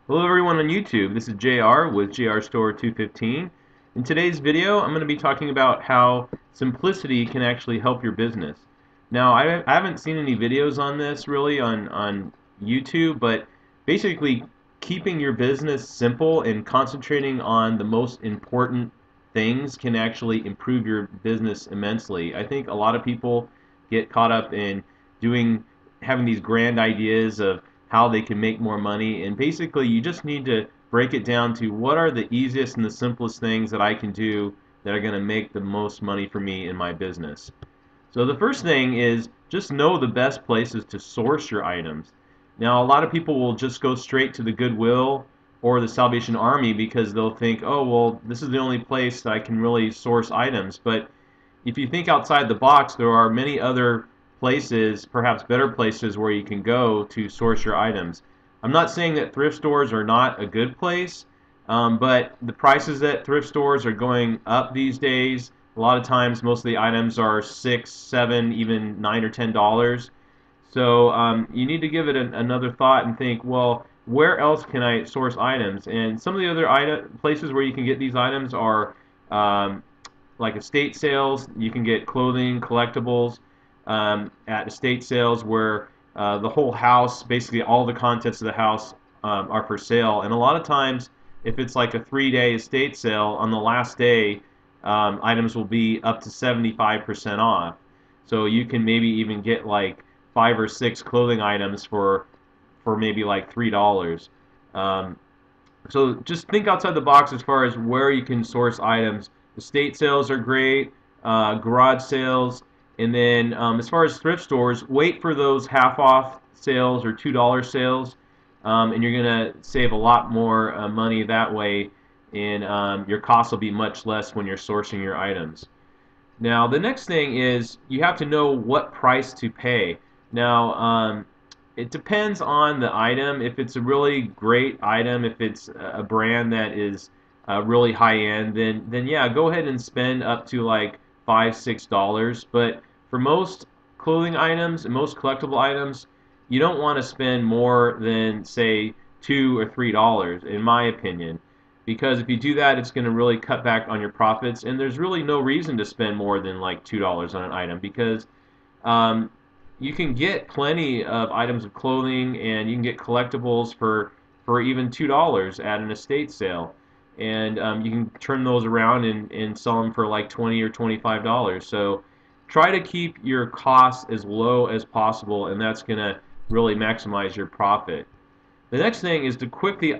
Hello everyone on YouTube, this is JR with JR Store 215. In today's video I'm going to be talking about how simplicity can actually help your business. Now I haven't seen any videos on this really on YouTube, but basically keeping your business simple and concentrating on the most important things can actually improve your business immensely. I think a lot of people get caught up in having these grand ideas of how they can make more money, and basically you just need to break it down to what are the easiest and the simplest things that I can do that are going to make the most money for me in my business. So the first thing is just know the best places to source your items. Now a lot of people will just go straight to the Goodwill or the Salvation Army because they'll think, oh well, this is the only place that I can really source items. But if you think outside the box, there are many other places, perhaps better places, where you can go to source your items. I'm not saying that thrift stores are not a good place, but the prices at thrift stores are going up these days. A lot of times, most of the items are $6, $7, even $9 or $10. So you need to give it another thought and think, well, where else can I source items? And some of the other places where you can get these items are like estate sales. You can get clothing, collectibles at estate sales where the whole house, basically all the contents of the house are for sale. And a lot of times, if it's like a 3-day estate sale, on the last day, items will be up to 75% off. So you can maybe even get like 5 or 6 clothing items for maybe like $3. So just think outside the box as far as where you can source items. Estate sales are great, garage sales, and then as far as thrift stores, wait for those half-off sales or $2 sales, and you're going to save a lot more money that way, and your costs will be much less when you're sourcing your items. Now, the next thing is you have to know what price to pay. Now, it depends on the item. If it's a really great item, if it's a brand that is really high end, then yeah, go ahead and spend up to like $5, $6. But for most clothing items and most collectible items, you don't want to spend more than say $2 or $3, in my opinion, because if you do that, it's going to really cut back on your profits. And there's really no reason to spend more than like $2 on an item because um, you can get plenty of items of clothing and you can get collectibles for even $2 at an estate sale, and you can turn those around and sell them for like $20 or $25. So try to keep your costs as low as possible, and that's going to really maximize your profit. The next thing is to quickly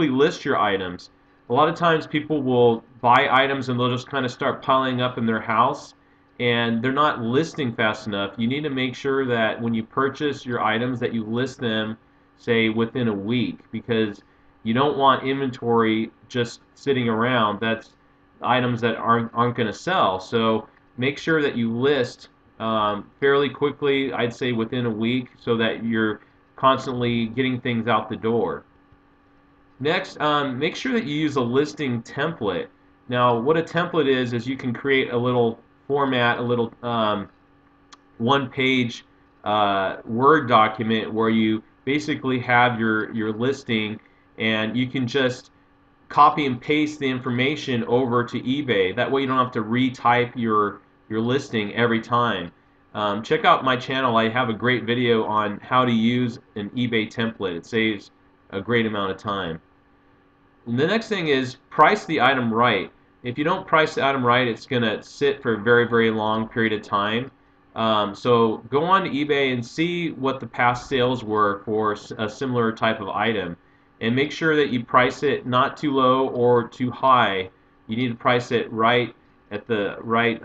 list your items. A lot of times people will buy items and they'll just kind of start piling up in their house, and they're not listing fast enough. You need to make sure that when you purchase your items that you list them, say, within a week, because you don't want inventory just sitting around. That's items that aren't going to sell. So make sure that you list fairly quickly, I'd say within a week, so that you're constantly getting things out the door. Next, make sure that you use a listing template. Now, what a template is you can create a little format, a little one-page Word document where you basically have your listing, and you can just copy and paste the information over to eBay. That way you don't have to retype your listing every time. Check out my channel. I have a great video on how to use an eBay template. It saves a great amount of time. And the next thing is price the item right. If you don't price the item right, it's going to sit for a very, very long period of time. So go on to eBay and see what the past sales were for a similar type of item, and make sure that you price it not too low or too high. You need to price it right at the right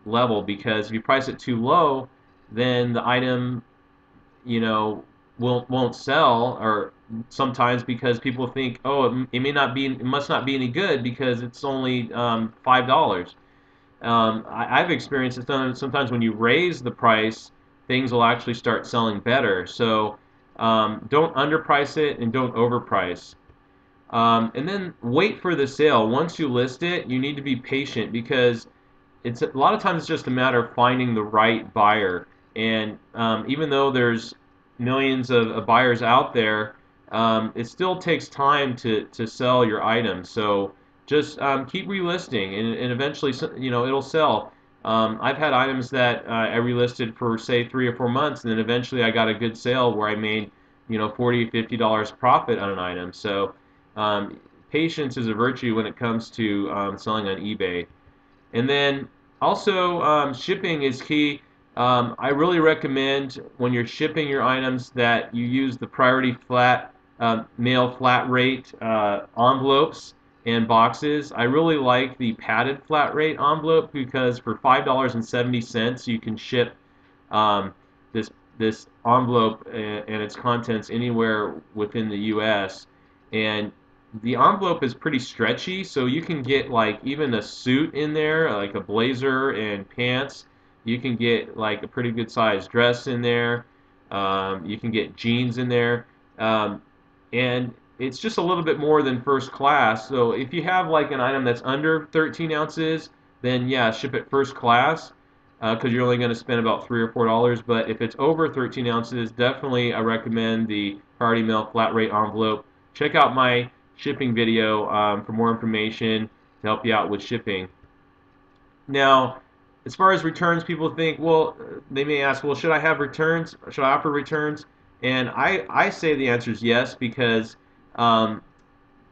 level, because if you price it too low, then the item, you know, won't sell, or sometimes because people think, oh, it must not be any good because it's only $5. I've experienced it sometimes when you raise the price, things will actually start selling better. So don't underprice it and don't overprice. And then wait for the sale. Once you list it, you need to be patient, because it's a lot of times it's just a matter of finding the right buyer. And even though there's millions of buyers out there, it still takes time to sell your items. So just keep relisting, and eventually, it'll sell. I've had items that I relisted for say 3 or 4 months, and then eventually I got a good sale where I made, $40, $50 profit on an item. So um, patience is a virtue when it comes to selling on eBay. And then also, shipping is key. I really recommend when you're shipping your items that you use the priority mail flat rate envelopes and boxes. I really like the padded flat rate envelope because for $5.70 you can ship um, this this envelope and its contents anywhere within the U.S. And the envelope is pretty stretchy, so you can get like even a suit in there, like a blazer and pants. You can get like a pretty good sized dress in there. You can get jeans in there. And it's just a little bit more than first class. So if you have like an item that's under 13 ounces, then yeah, ship it first class because you're only going to spend about $3 or $4. But if it's over 13 ounces, definitely I recommend the Priority Mail flat rate envelope. Check out my shipping video for more information to help you out with shipping. Now, as far as returns, people think, well, they may ask, well, should I have returns? Should I offer returns? And I say the answer is yes, because um,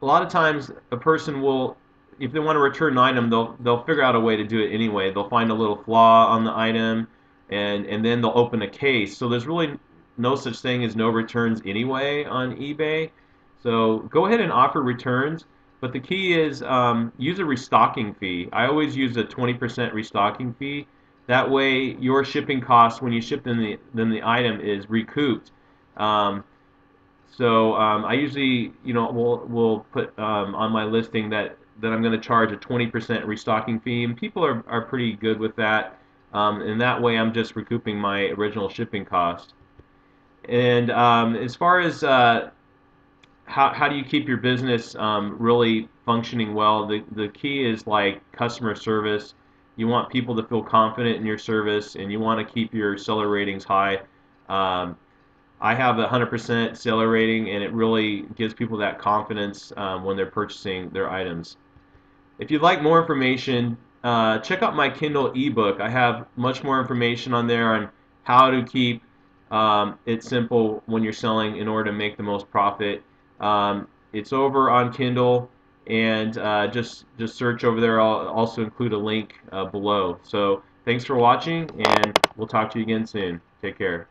a lot of times a person will, if they want to return an item, they'll figure out a way to do it anyway. They'll find a little flaw on the item, and then they'll open a case. So there's really no such thing as no returns anyway on eBay. So go ahead and offer returns, but the key is use a restocking fee. I always use a 20% restocking fee. That way, your shipping cost when you ship the item is recouped. Um, so I usually, will put on my listing that I'm going to charge a 20% restocking fee, and people are pretty good with that. And that way, I'm just recouping my original shipping cost. And as far as how do you keep your business really functioning well, the key is like customer service. You want people to feel confident in your service, and you want to keep your seller ratings high. Um, I have a 100% seller rating, and it really gives people that confidence when they're purchasing their items. If you'd like more information, check out my Kindle ebook. I have much more information on there on how to keep it simple when you're selling in order to make the most profit. It's over on Kindle, and just search over there. I'll also include a link below. So thanks for watching, and we'll talk to you again soon. Take care.